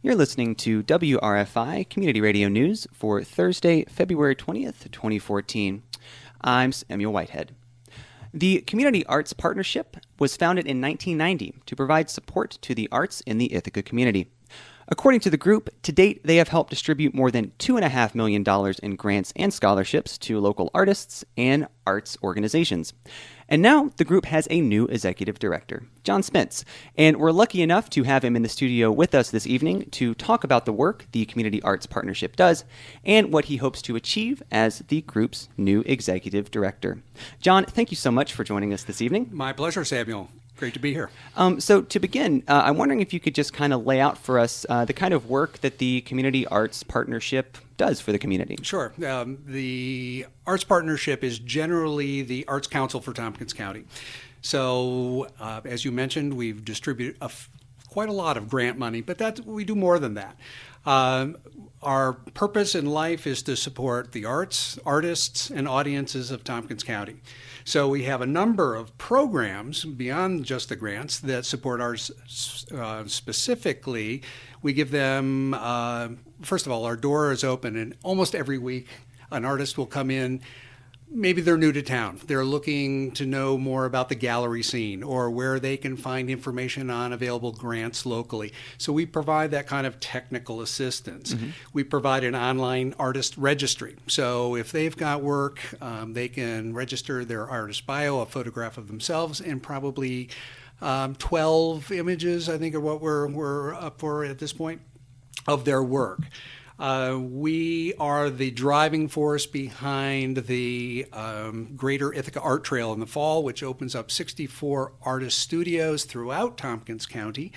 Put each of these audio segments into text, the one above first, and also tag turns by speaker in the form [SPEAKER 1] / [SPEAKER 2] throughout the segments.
[SPEAKER 1] You're listening to WRFI Community Radio News for Thursday, February 20th, 2014. I'm Samuel Whitehead. The Community Arts Partnership was founded in 1990 to provide support to the arts in the Ithaca community. According to the group, to date, they have helped distribute more than $2.5 million in grants and scholarships to local artists and arts organizations. And now the group has a new executive director, John Spence, and we're lucky enough to have him in the studio with us this evening to talk about the work the Community Arts Partnership does and what he hopes to achieve as the group's new executive director. John, thank you so much for joining us this evening.
[SPEAKER 2] My pleasure, Samuel. Great to be here.
[SPEAKER 1] So to begin, I'm wondering if you could just kind of lay out for us the kind of work that the Community Arts Partnership does for the community.
[SPEAKER 2] Sure. The Arts Partnership is generally the Arts Council for Tompkins County. So, as you mentioned, we've distributed quite a lot of grant money, but we do more than that. Our purpose in life is to support the arts, artists, and audiences of Tompkins County. So we have a number of programs beyond just the grants that support arts specifically. We give them, first of all, our door is open, and almost every week an artist will come in. Maybe they're new to town. They're looking to know more about the gallery scene or where they can find information on available grants locally. So we provide that kind of technical assistance. Mm-hmm. We provide an online artist registry. So if they've got work, they can register their artist bio, a photograph of themselves, and probably 12 images, I think, are what we're up for at this point, of their work. We are the driving force behind the Greater Ithaca Art Trail in the fall, which opens up 64 artist studios throughout Tompkins County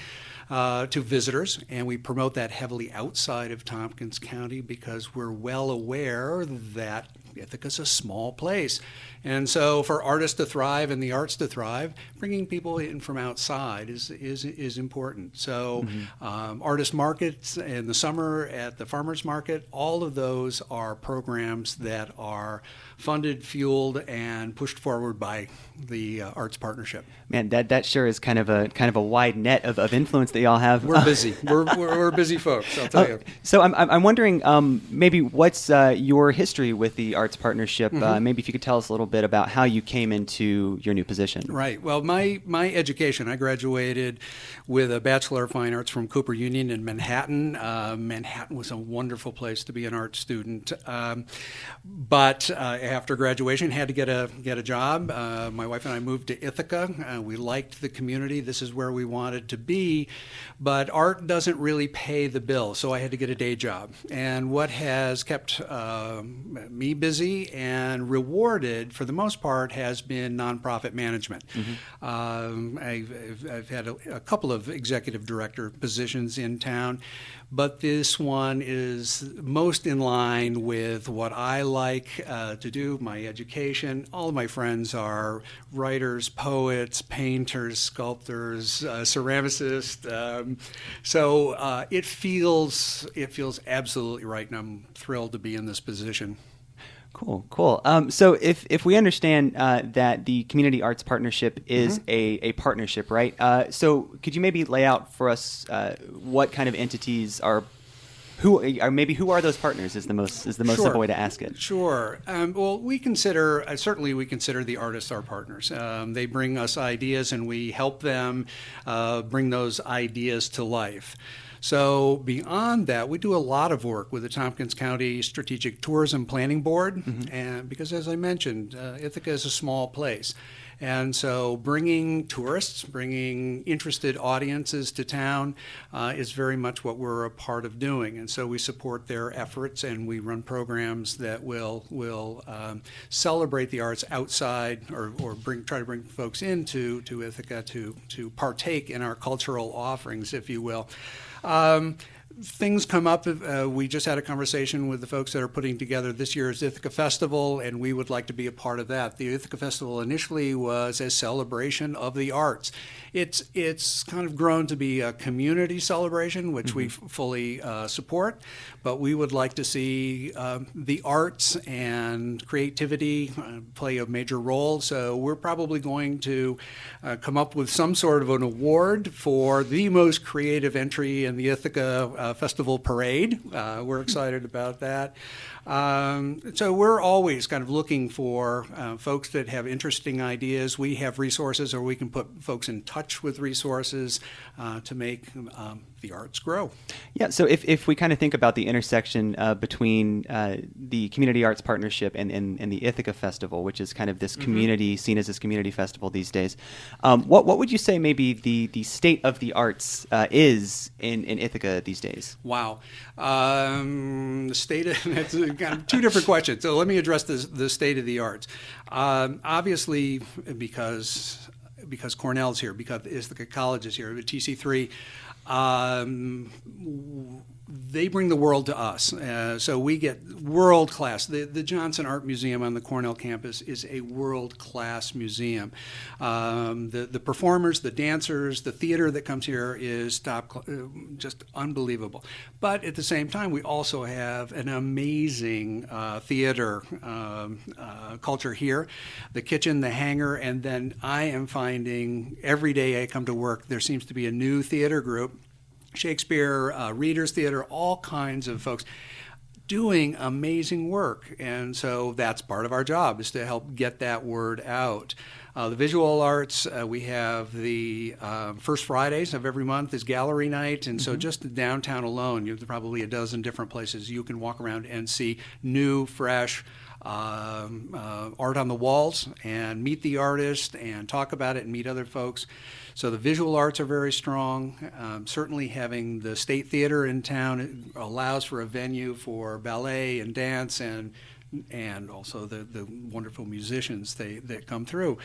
[SPEAKER 2] to visitors. And we promote that heavily outside of Tompkins County because we're well aware that Ithaca's a small place. And so for artists to thrive and the arts to thrive, bringing people in from outside is important. So artist markets in the summer at the farmers market, all of those are programs that are funded, fueled, and pushed forward by the Arts Partnership.
[SPEAKER 1] Man, that sure is kind of a wide net of influence that y'all have.
[SPEAKER 2] We're busy. We're busy folks, I'll tell you.
[SPEAKER 1] So I'm wondering maybe what's your history with the Arts Partnership? Maybe if you could tell us a little bit about how you came into your new position.
[SPEAKER 2] Right. Well, my education, I graduated with a Bachelor of Fine Arts from Cooper Union in Manhattan. Manhattan was a wonderful place to be an art student. But after graduation, had to get a job. My wife and I moved to Ithaca. We liked the community. This is where we wanted to be. But art doesn't really pay the bill, so I had to get a day job. And what has kept me busy and rewarded, for the most part, has been nonprofit management. I've had a couple of executive director positions in town, but this one is most in line with what I like to do, my education. All of my friends are writers, poets, painters, sculptors, ceramicists. So it feels absolutely right, and I'm thrilled to be in this position.
[SPEAKER 1] Cool. So if we understand that the Community Arts Partnership is a partnership, right? So could you maybe lay out for us what kind of entities are, who are those partners? Is the most
[SPEAKER 2] Sure.
[SPEAKER 1] simple way to ask it.
[SPEAKER 2] Sure. Well, we consider the artists our partners. They bring us ideas, and we help them bring those ideas to life. So beyond that, we do a lot of work with the Tompkins County Strategic Tourism Planning Board, and because, as I mentioned, Ithaca is a small place. And so bringing tourists, bringing interested audiences to town is very much what we're a part of doing. And so we support their efforts, and we run programs that will celebrate the arts outside or try to bring folks into Ithaca to partake in our cultural offerings, if you will. Things come up. We just had a conversation with the folks that are putting together this year's Ithaca Festival, and we would like to be a part of that. The Ithaca Festival initially was a celebration of the arts. It's kind of grown to be a community celebration, which we fully support, but we would like to see the arts and creativity play a major role. So we're probably going to come up with some sort of an award for the most creative entry in the Ithaca Festival Parade. We're excited about that. So we're always kind of looking for folks that have interesting ideas. We have resources, or we can put folks in touch with resources to make the arts grow.
[SPEAKER 1] Yeah, so if we kind of think about the intersection between the Community Arts Partnership and the Ithaca Festival, which is kind of this community, seen as this community festival these days, what would you say maybe the state of the arts is in Ithaca these days?
[SPEAKER 2] Wow. The state of, that's kind of two different questions. So let me address the state of the arts. Obviously, because Cornell's here, because Ithaca College is here, TC3, they bring the world to us. So we get world class. The Johnson Art Museum on the Cornell campus is a world class museum. The performers, the dancers, the theater that comes here is just unbelievable. But at the same time, we also have an amazing theater culture here. The kitchen, the hangar, and then I am finding every day I come to work, there seems to be a new theater group. Shakespeare, Readers Theater, all kinds of folks doing amazing work. And so that's part of our job, is to help get that word out. The visual arts, we have the first Fridays of every month is gallery night. And so just downtown alone, there's probably a dozen different places you can walk around and see new, fresh art on the walls and meet the artist and talk about it and meet other folks. So the visual arts are very strong. Certainly having the State Theater in town allows for a venue for ballet and dance and also the wonderful musicians that come through.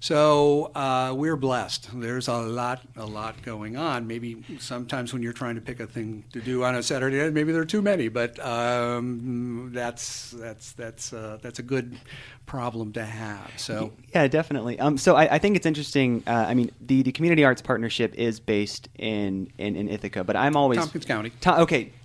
[SPEAKER 2] So we're blessed. There's a lot going on. Maybe sometimes when you're trying to pick a thing to do on a Saturday night, maybe there are too many, but that's a good problem to have. So
[SPEAKER 1] yeah, definitely. So I think it's interesting. I mean, the Community Arts Partnership is based in Ithaca, but I'm always
[SPEAKER 2] Tompkins County.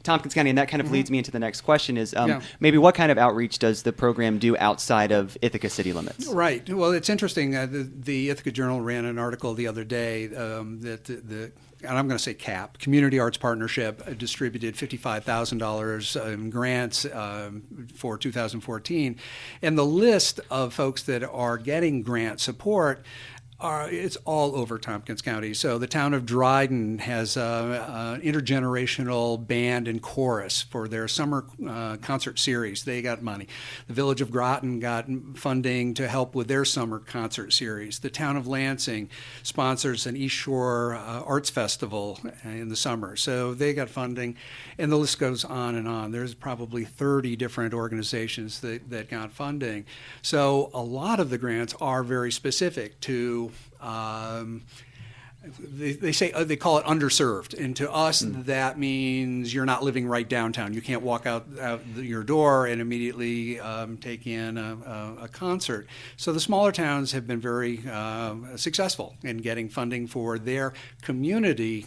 [SPEAKER 1] Tompkins County, and that kind of leads me into the next question: is maybe what kind of outreach does the program do outside of Ithaca city limits?
[SPEAKER 2] Right. Well, it's interesting. The Ithaca Journal ran an article the other day that and I'm going to say CAP, Community Arts Partnership, distributed $55,000 in grants for 2014. And the list of folks that are getting grant support it's all over Tompkins County. So the town of Dryden has an intergenerational band and chorus for their summer concert series. They got money. The village of Groton got funding to help with their summer concert series. The town of Lansing sponsors an East Shore Arts Festival in the summer. So they got funding. And the list goes on and on. There's probably 30 different organizations that got funding. So a lot of the grants are very specific to they call it underserved, and to us that means you're not living right downtown. You can't walk out your door and immediately take in a concert. So the smaller towns have been very successful in getting funding for their community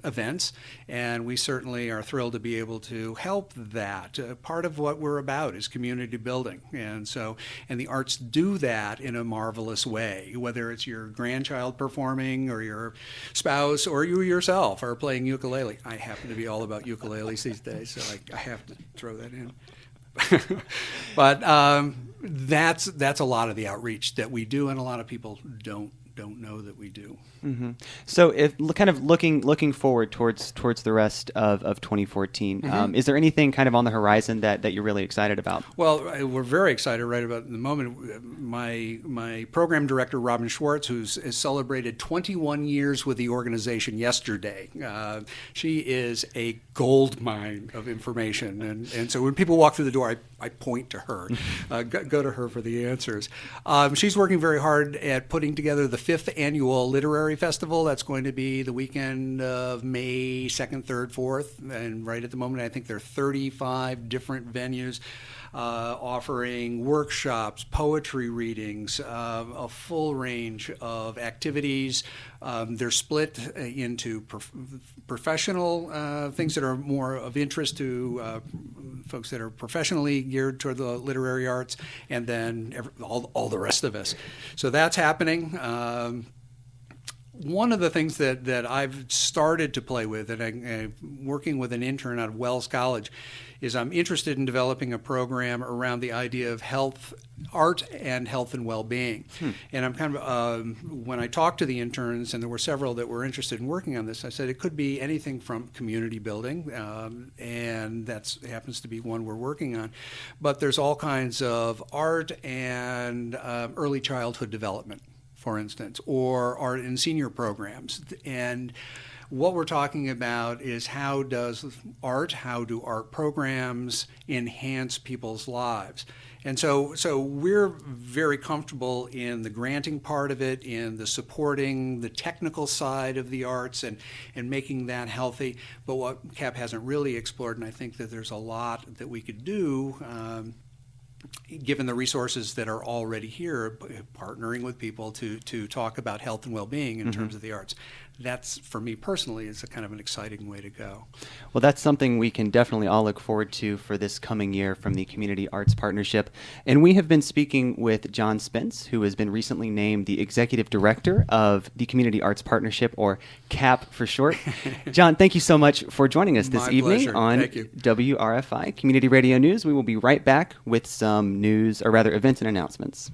[SPEAKER 2] events, and we certainly are thrilled to be able to help that. Part of what we're about is community building, and the arts do that in a marvelous way, whether it's your grandchild performing or your spouse or you yourself are playing ukulele. I happen to be all about ukuleles these days, so I have to throw that in. But that's a lot of the outreach that we do, and a lot of people don't know that we do.
[SPEAKER 1] Mm-hmm. So, if kind of looking forward towards the rest of 2014, is there anything kind of on the horizon that you're really excited about?
[SPEAKER 2] Well, we're very excited right about the moment. My program director, Robin Schwartz, has celebrated 21 years with the organization yesterday. She is a gold mine of information, and so when people walk through the door, I point to her. Go to her for the answers. She's working very hard at putting together the 5th annual literary festival. That's going to be the weekend of May 2nd, 3rd, 4th. And right at the moment, I think there are 35 different venues offering workshops, poetry readings, a full range of activities. They're split into professional things that are more of interest to folks that are professionally geared toward the literary arts, and then all the rest of us. So that's happening. one of the things that I've started to play with, and I'm working with an intern out of Wells College, is I'm interested in developing a program around the idea of health, art, and health and well-being. And I'm kind of, when I talked to the interns, and there were several that were interested in working on this, I said it could be anything from community building, and that happens to be one we're working on. But there's all kinds of art and early childhood development, for instance, or art in senior programs. And what we're talking about is how do art programs enhance people's lives? And so we're very comfortable in the granting part of it, in the supporting the technical side of the arts and making that healthy. But what CAP hasn't really explored, and I think that there's a lot that we could do, given the resources that are already here, partnering with people to talk about health and well-being in terms of the arts. That's, for me personally, is a kind of an exciting way to go.
[SPEAKER 1] Well, that's something we can definitely all look forward to for this coming year from the Community Arts Partnership. And we have been speaking with John Spence, who has been recently named the Executive Director of the Community Arts Partnership, or CAP for short. John, thank you so much for joining us this
[SPEAKER 2] My
[SPEAKER 1] evening
[SPEAKER 2] pleasure.
[SPEAKER 1] on
[SPEAKER 2] Thank you.
[SPEAKER 1] WRFI Community Radio News. We will be right back with some news, or rather events and announcements.